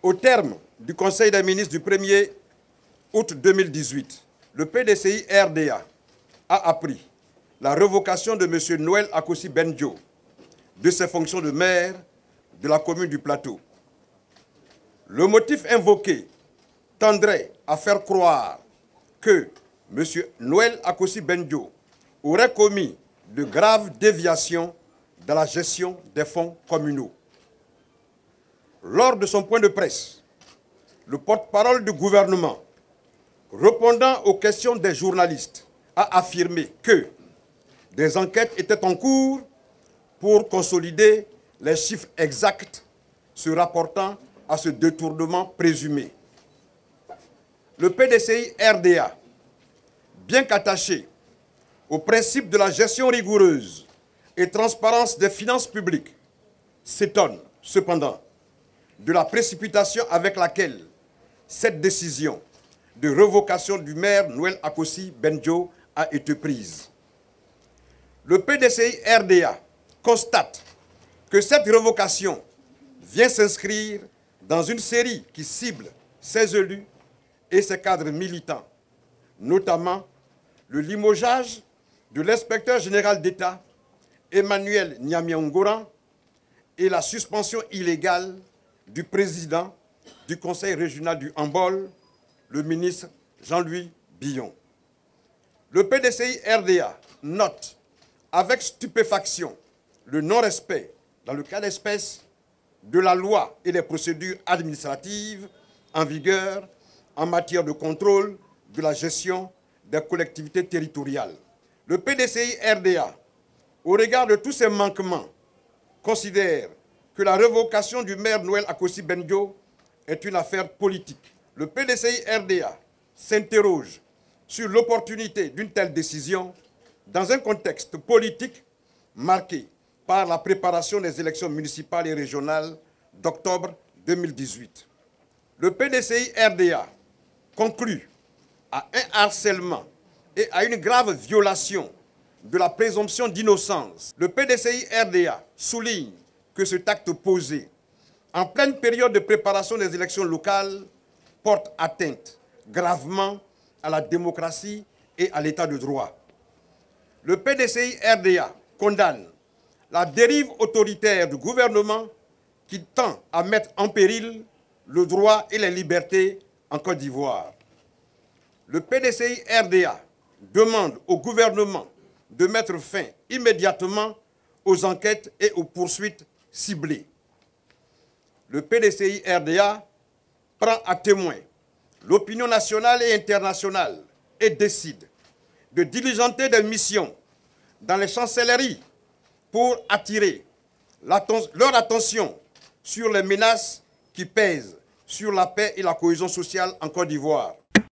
Au terme du Conseil des ministres du 1er août 2018, le PDCI RDA a appris la révocation de M. Noël Akossi Benjo de ses fonctions de maire de la commune du Plateau. Le motif invoqué tendrait à faire croire que M. Noël Akossi Benjo aurait commis de graves déviations dans la gestion des fonds communaux. Lors de son point de presse, le porte-parole du gouvernement, répondant aux questions des journalistes, a affirmé que des enquêtes étaient en cours pour consolider les chiffres exacts se rapportant à ce détournement présumé. Le PDCI RDA, bien qu'attaché au principe de la gestion rigoureuse et transparence des finances publiques, s'étonne cependant de la précipitation avec laquelle cette décision de révocation du maire Noël Akossi Benjo a été prise. Le PDCI RDA constate que cette révocation vient s'inscrire dans une série qui cible ses élus et ses cadres militants, notamment le limogeage de l'inspecteur général d'État Emmanuel Nyamiangoran et la suspension illégale du président du Conseil régional du Hambol, le ministre Jean-Louis Billon. Le PDCI RDA note avec stupéfaction le non-respect, dans le cas d'espèce, de la loi et des procédures administratives en vigueur en matière de contrôle de la gestion des collectivités territoriales. Le PDCI RDA, au regard de tous ces manquements, considère que la révocation du maire Noël Akossi Benjo est une affaire politique. Le PDCI RDA s'interroge sur l'opportunité d'une telle décision dans un contexte politique marqué par la préparation des élections municipales et régionales d'octobre 2018. Le PDCI RDA conclut à un harcèlement et à une grave violation de la présomption d'innocence. Le PDCI RDA souligne que cet acte posé, en pleine période de préparation des élections locales, porte atteinte gravement à la démocratie et à l'état de droit. Le PDCI RDA condamne la dérive autoritaire du gouvernement qui tend à mettre en péril le droit et les libertés en Côte d'Ivoire. Le PDCI RDA demande au gouvernement de mettre fin immédiatement aux enquêtes et aux poursuites ciblées. Le PDCI RDA prend à témoin l'opinion nationale et internationale et décide de diligenter des missions dans les chancelleries pour attirer leur attention sur les menaces qui pèsent sur la paix et la cohésion sociale en Côte d'Ivoire.